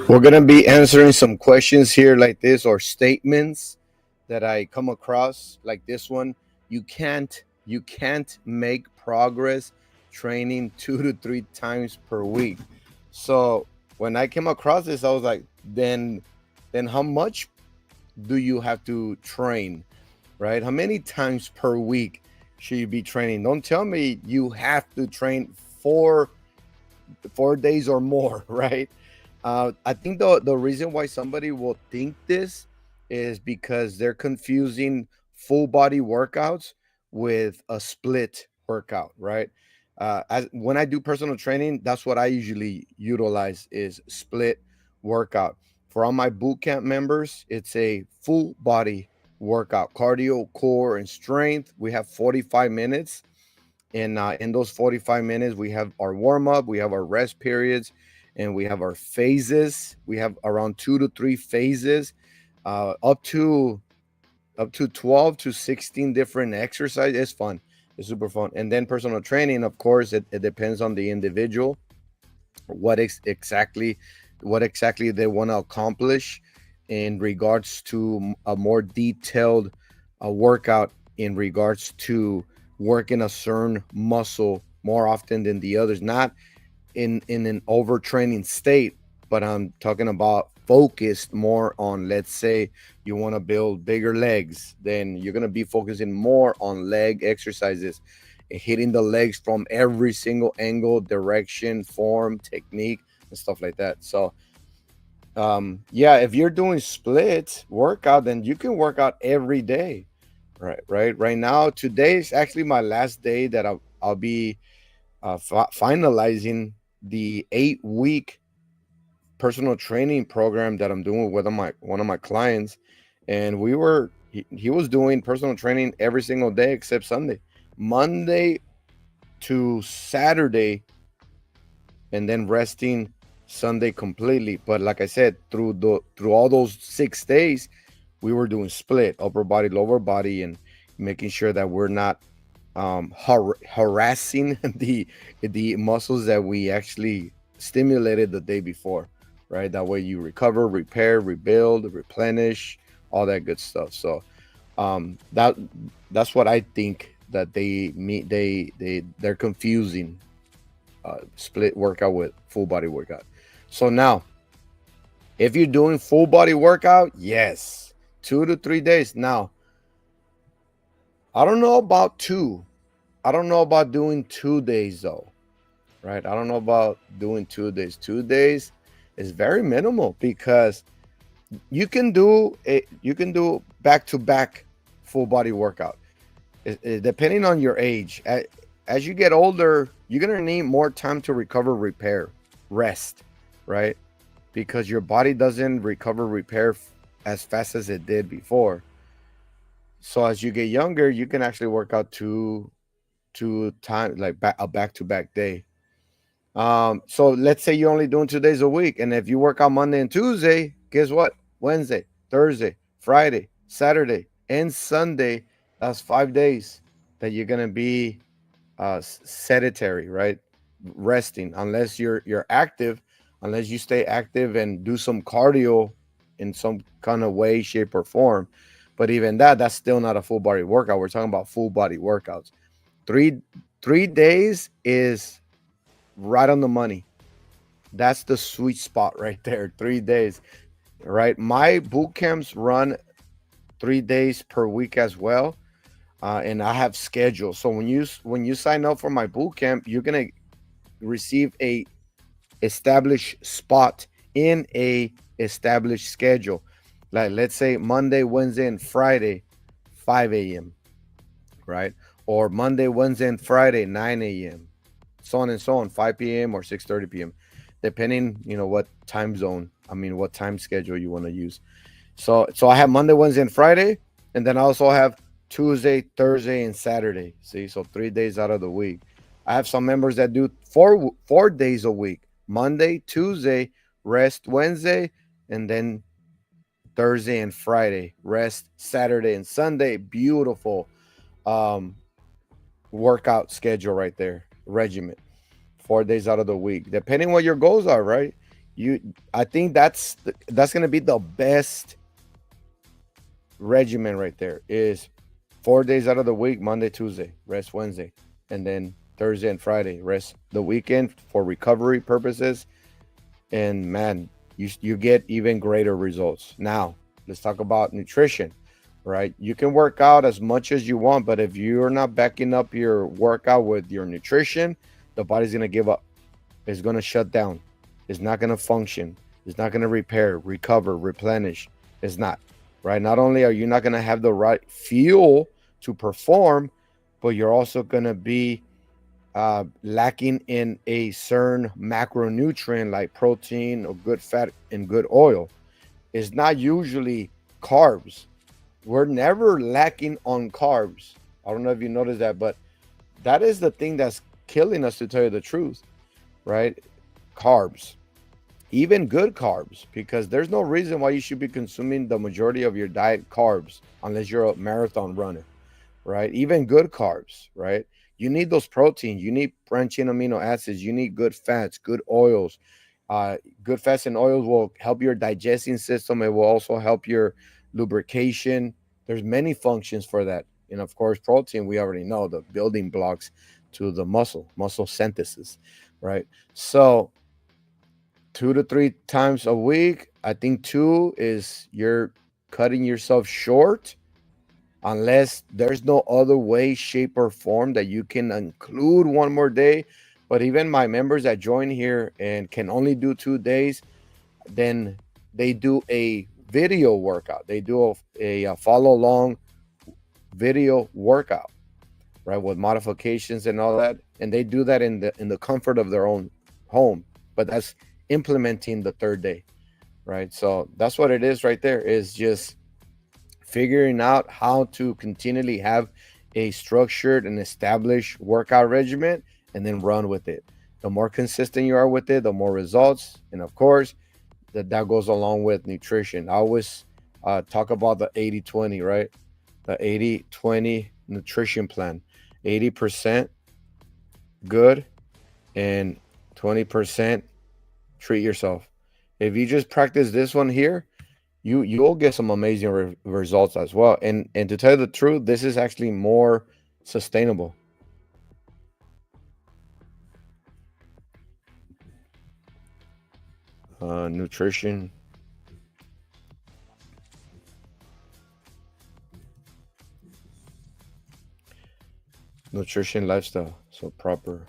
We're gonna be answering some questions here like this or statements that I come across like this one. You can't make progress training 2 to 3 times per week. So when I came across this, I was like, then how much do you have to train? Right? How many times per week should you be training? Don't tell me you have to train 4 days or more, right? I think the reason why somebody will think this is because they're confusing full body workouts with a split workout, right? As when I do personal training, that's what I usually utilize is split workout. For all my boot camp members, it's a full body workout, cardio, core, and strength. We have 45 minutes in those 45 minutes we have our warm up, we have our rest periods, and we have our phases. We have around 2 to 3 phases, up to 12 to 16 different exercises. It's fun, it's super fun. And then personal training, of course, it depends on the individual, what exactly they want to accomplish in regards to a more detailed workout, in regards to working a certain muscle more often than the others, not in an overtraining state, but I'm talking about focused more on, let's say you want to build bigger legs, then you're going to be focusing more on leg exercises, hitting the legs from every single angle, direction, form, technique, and stuff like that. So yeah, if you're doing split workout, then you can work out every day. Right now, today is actually my last day that I'll be finalizing the 8 week personal training program that I'm doing with one of my clients. And he was doing personal training every single day except Sunday, Monday to Saturday, and then resting Sunday completely. But like I said, through all those 6 days, we were doing split upper body, lower body, and making sure that we're not harassing the muscles that we actually stimulated the day before, right? That way you recover, repair, rebuild, replenish, all that good stuff. So that's what I think that they're confusing split workout with full body workout. So now, if you're doing full body workout, yes, 2 to 3 days. Now, I don't know about two. I don't know about doing 2 days though, right? I don't know about doing 2 days. 2 days is very minimal because you can do back to back full body workout. Depending on your age, as you get older, you're gonna need more time to recover, repair, rest, right? Because your body doesn't recover, repair as fast as it did before. So as you get younger, you can actually work out two time like a back to back day. So let's say you're only doing 2 days a week, and if you work out Monday and Tuesday, guess what? Wednesday, Thursday, Friday, Saturday, and Sunday, that's 5 days that you're gonna be sedentary, right? Resting, unless you're active, unless you stay active and do some cardio in some kind of way, shape, or form. But even that's still not a full body workout. We're talking about full body workouts. Three days is right on the money. That's the sweet spot right there. 3 days, right? My boot camps run 3 days per week as well, and I have schedules. So when you sign up for my boot camp, you're gonna receive a established spot in a established schedule. Like let's say Monday, Wednesday, and Friday, 5 a.m. Right? Or Monday, Wednesday, and Friday, 9 a.m. So on and so on, 5 p.m. or 6:30 p.m. Depending, what time zone. I mean, what time schedule you want to use. So I have Monday, Wednesday, and Friday, and then I also have Tuesday, Thursday, and Saturday. See, so 3 days out of the week. I have some members that do four days a week: Monday, Tuesday, rest Wednesday, and then Thursday and Friday, rest Saturday and Sunday. Beautiful um, workout schedule right there, regimen. 4 days out of the week, depending what your goals are, right? I think that's gonna be the best regimen right there. Is 4 days out of the week, Monday, Tuesday, rest Wednesday, and then Thursday and Friday, rest the weekend for recovery purposes. And man, you get even greater results. Now, let's talk about nutrition, right? You can work out as much as you want, but if you're not backing up your workout with your nutrition, the body's gonna give up. It's gonna shut down. It's not gonna function. It's not gonna repair, recover, replenish. It's not, right? Not only are you not gonna have the right fuel to perform, but you're also gonna be lacking in a certain macronutrient like protein or good fat and good oil. It's not usually carbs. We're never lacking on carbs. I don't know if you noticed that, but that is the thing that's killing us, to tell you the truth, right? Carbs, even good carbs, because there's no reason why you should be consuming the majority of your diet carbs unless you're a marathon runner, right? Even good carbs, right? You need those proteins, you need branching amino acids, you need good fats, good oils. Good fats and oils will help your digesting system. It will also help your lubrication. There's many functions for that. And of course, protein, we already know the building blocks to the muscle synthesis, right? So 2 to 3 times a week. I think two is you're cutting yourself short unless there's no other way, shape, or form that you can include one more day. But even my members that join here and can only do 2 days, then they do a video workout. They do a follow along video workout, right, with modifications and all that, and they do that in the comfort of their own home. But that's implementing the third day, right? So that's what it is right there. Is just figuring out how to continually have a structured and established workout regimen and then run with it. The more consistent you are with it, the more results. And of course, that goes along with nutrition. I always talk about the 80-20, right? The 80-20 nutrition plan. 80% good and 20% treat yourself. If you just practice this one here, you'll get some amazing results as well. And to tell you the truth, this is actually more sustainable. Nutrition, lifestyle. So proper.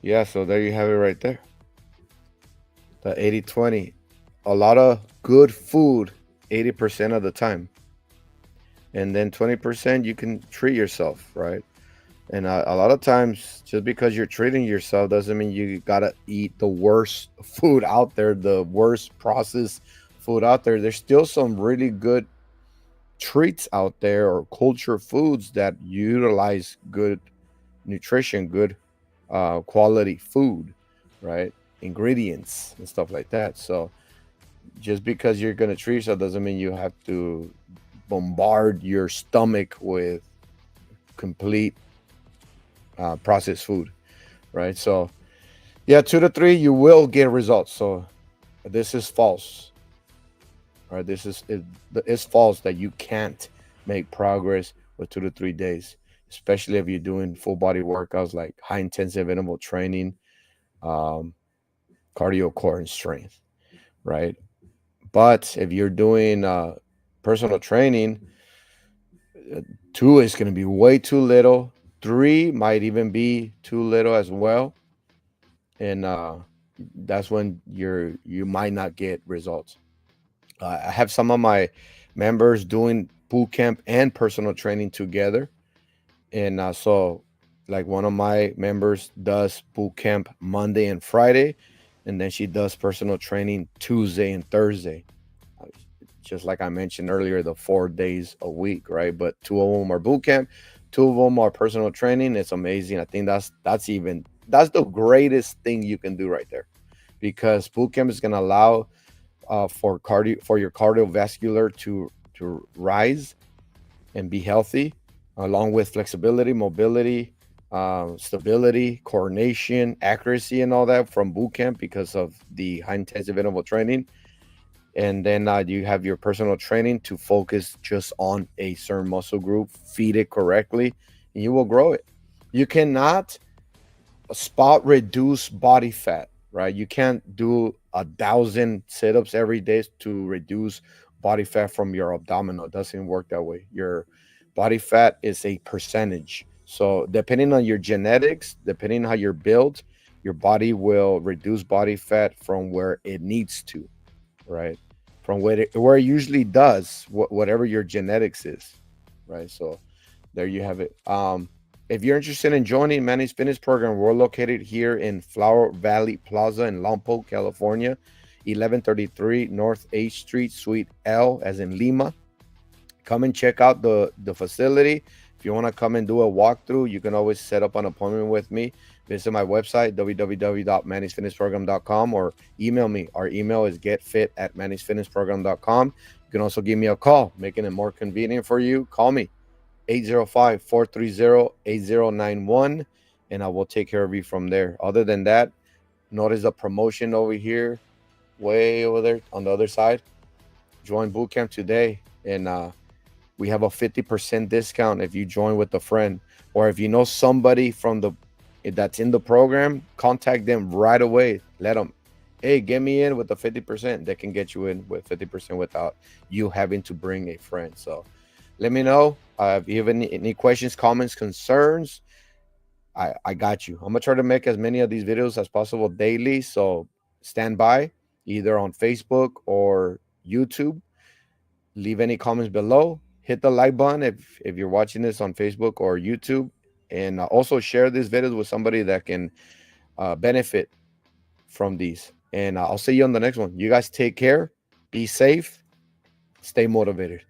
Yeah, so there you have it right there. The 80-20. A lot of good food 80% of the time. And then 20% you can treat yourself, right? And a lot of times, just because you're treating yourself doesn't mean you gotta eat the worst food out there, the worst processed food out there. There's still some really good treats out there or culture foods that utilize good nutrition, good quality food, right? Ingredients and stuff like that. So just because you're gonna treat yourself doesn't mean you have to bombard your stomach with complete processed food, right? So yeah, 2 to 3, you will get results. So this is false, right? It's false that you can't make progress with 2 to 3 days, especially if you're doing full body workouts like high intensive interval training, um, cardio, core, and strength, right? But if you're doing personal training, 2 is going to be way too little. 3 might even be too little as well, and that's when you might not get results. I have some of my members doing boot camp and personal training together, and so like one of my members does boot camp Monday and Friday, and then she does personal training Tuesday and Thursday. Uh, Just like I mentioned earlier, the 4 days a week, right? But 2 of them are boot camp, 2 of them are personal training. It's amazing. I think that's the greatest thing you can do right there, because boot camp is going to allow for your cardiovascular to rise and be healthy, along with flexibility, mobility, stability, coordination, accuracy, and all that from boot camp because of the high intensive interval training. And then you have your personal training to focus just on a certain muscle group, feed it correctly, and you will grow it. You cannot spot reduce body fat, right? You can't do 1,000 sit-ups every day to reduce body fat from your abdominal. It doesn't work that way. Your body fat is a percentage. So depending on your genetics, depending on how you're built, your body will reduce body fat from where it needs to, right? From where it usually does, whatever your genetics is, right? So there you have it. If you're interested in joining Manny's Fitness Program, we're located here in Flower Valley Plaza in Lompoc, California, 1133 North H Street, Suite L, as in Lima. Come and check out the facility. If you want to come and do a walkthrough, you can always set up an appointment with me. Visit my website, www.mannysfitnessprogram.com, or email me. Our email is getfit@mannysfitnessprogram.com. You can also give me a call, making it more convenient for you. Call me, 805-430-8091, and I will take care of you from there. Other than that, notice a promotion over here, way over there on the other side. Join bootcamp today, and we have a 50% discount if you join with a friend, or if you know somebody that's in the program, contact them right away. Let them, hey, get me in with the 50%. They can get you in with 50% without you having to bring a friend. So let me know if you have any questions, comments, concerns. I got you. I'm gonna try to make as many of these videos as possible daily. So stand by, either on Facebook or YouTube. Leave any comments below. Hit the like button if you're watching this on Facebook or YouTube, and also share this video with somebody that can benefit from these. And I'll see you on the next one. You guys take care, be safe, stay motivated.